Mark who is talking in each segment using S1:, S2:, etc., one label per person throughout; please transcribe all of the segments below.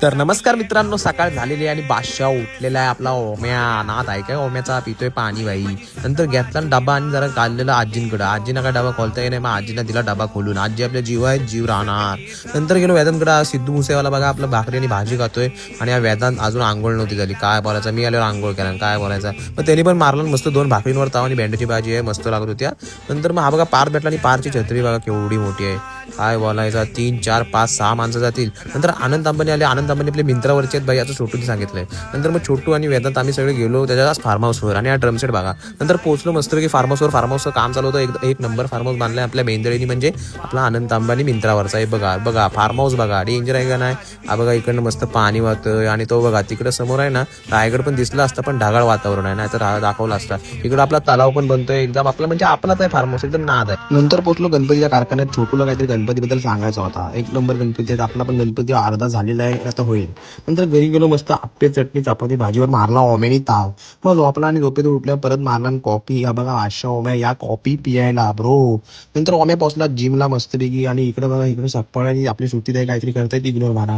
S1: तर नमस्कार मित्रांनो, सकाळ झालेली आहे आणि बादशाह उठलेला आहे. आपला ओम्या नाद आहे काय, ओम्याचा पितोय पाणी बाई. नंतर घेतला डबा आणि जरा काढलेला आजींकडे. आजीना काय डबा खोलता येईल, मग आजीना दिला डबा खोलून. आजी आपल्या जीव आहे, जीव राहणार. नंतर गेलो वेदांकडे. सिद्धू मुसेवाला बघा आपलं भाकरी आणि भाजी खातोय आणि या वेदांत अजून आंघोळ नव्हती झाली. काय बोलायचं, मी आल्यावर आंघोळ केला काय बोलायचं. मग त्यांनी पण मारलं मस्त 2 भाकरींवर ताव आणि भेंडीची भाजी आहे, मस्त लागत होत्या. नंतर मग हा बघा पार भेटला आणि पारची छत्री बघा केवढी मोठी आहे. काय बोलायचं, 3 4 5 6 माणसं जातील. नंतर आनंद अंबानी आले. आनंद अंबानी आपले मिंत्रावरचे आहेत बाई, असं छोटूने सांगितलंय. नंतर मग छोटू आणि वेदांत आम्ही सगळे गेलो त्याच्याच फार्म हाऊसवर आणि हा ड्रम सेट बघा. नंतर पोहोचलो मस्त की फार्म हाऊसचं काम चालू होतं. एक नंबर फार्म हाऊस बांधलाय आपल्या मेंदळीनी, म्हणजे आपला आनंद अंबानी मिंत्रावरचा आहे. बघा बघा फार्म हाऊस बघा, डेंजर आहे का नाही. हा बघा इकडनं मस्त पाणी वाहतंय आणि तो बघा तिकडे समोर आहे ना रायगड पण दिसला असता, पण ढगाळ वातावरण आहे, नाही तर दाखवला असता. इकडे आपला तलाव पण बनतोय एकदम आपला, म्हणजे आपलाच आहे फार्म हाऊस, एकदम नाद आहे. नंतर पोहोचलो गणपतीच्या कारखान्यात. छोटूला काहीतरी गणपतीबद्दल सांगायचा होता. एक नंबर गणपती आहे, आपला पण गणपती अर्धा झालेला आहे, आता होईल. नंतर घरी गेलो, मस्त आप्पे चटणी चपाती भाजीवर मारला ओमेनी ताव. मग झोपला आणि झोपेत उठल्या परत मारला कॉफी. हा बघा आशा ओम्या या कॉफी पियायला ब्रो. नंतर ओम्या पोहोचला जिमला मस्तपैकी आणि इकडे बघा इकडे सप्पळ आणि आपली सुट्टी आहे, काहीतरी करतायत इग्नोर मारा.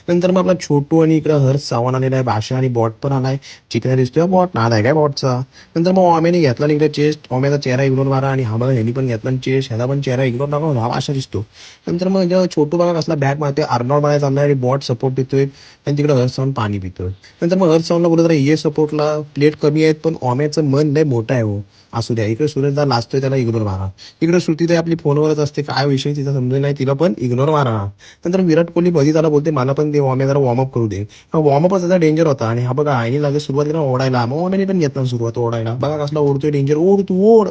S1: नंतर मग आपला छोटू आणि इकडे हर्ष सावंत आलेला आहे, भाषा आणि बॉट पण आलाय. चिकन दिसतोय बॉट, नाद आहे काय बॉटचा. नंतर मग ओम्याने घेतला आणि इकडे चेस्ट, ओम्याचा चेहरा इग्नोर मारा आणि हा बघा ह्यानी पण घेतला चेस्ट, ह्याचा पण चेहरा इग्नोर नका, हा असा दिसतो. नंतर मग छोटू बघा कसला बॅग मारतोय, अर्नॉल्ड बनायला चाललाय आणि बॉट सपोर्ट देतोय आणि तिकडे हर्ष सावंत पाणी पितोय. नंतर मग हर्ष सावंतला बोलत ये सपोर्टला प्लेट कमी आहेत, पण ओम्याचं मन लय मोठं आहे हो. असू द्या. इकडे सुरेशदा नाचतोय, त्याला इग्नोर मारा. इकडे श्रुतीताई आपली फोनवरच असते, काय विषय तिचा समजून नाही, तिला पण इग्नोर मारा. नंतर विराट कोहली भजी त्याला बोलते मला पण दे ओम्या, जरा वॉर्मअप करू दे. वॉर्मअपच त्याचा डेंजर होता आणि हा बघा आईने लागले सुरुवातीला ओढायला, मग ओम्याने पण घेतला सुरुवात ओढायला. बघा कसला ओढतोय डेंजर, ओढ तू ओढ.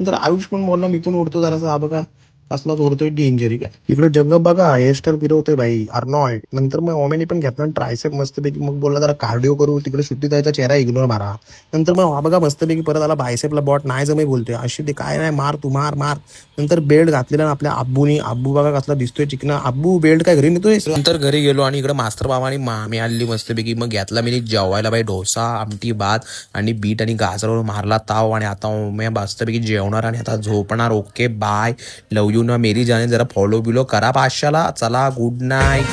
S1: नंतर आयुष पण बोलला मी पण ओढतो जरासा, हा बघा कसला ओढतोय डेंजर. इकडे जगब बघा हेअरस्टाईल फिरवतोय भाई अर्नॉल्ड. नंतर मग ओमेनी पण घेतला ट्रायसेप मस्तपैकी, मग बोलला जरा कार्डिओ करू. तिकडे सुट्टी द्यायचा चेहरा इग्नोर मारा. नंतर मग हा बघा मस्तपैकी परत आला बायसेपला बॉट, नाही जमे बोलतोय अशी ते काय नाही, मार तू मार मार. नंतर बेल्ट घातलेला आपल्या अब्बूनी, अब्बू बघा कसला दिसतोय चिकना. अब्बू बेल्ट काय घरी नेतोय. नंतर घरी गेलो आणि इकडे मास्तर बाबा आणि मामी आली मस्तपैकी. मग घेतला मी जेवायला बाई डोसा आमटी भात आणि बीट आणि गाजरवर मारला ताव. आणि आता मी मस्तपैकी जेवणार आणि आता झोपणार. ओके बाय, लव यू ना मेरी जाने. जरा फॉलो बिलो करा पाचशाला. चला गुड नाईट.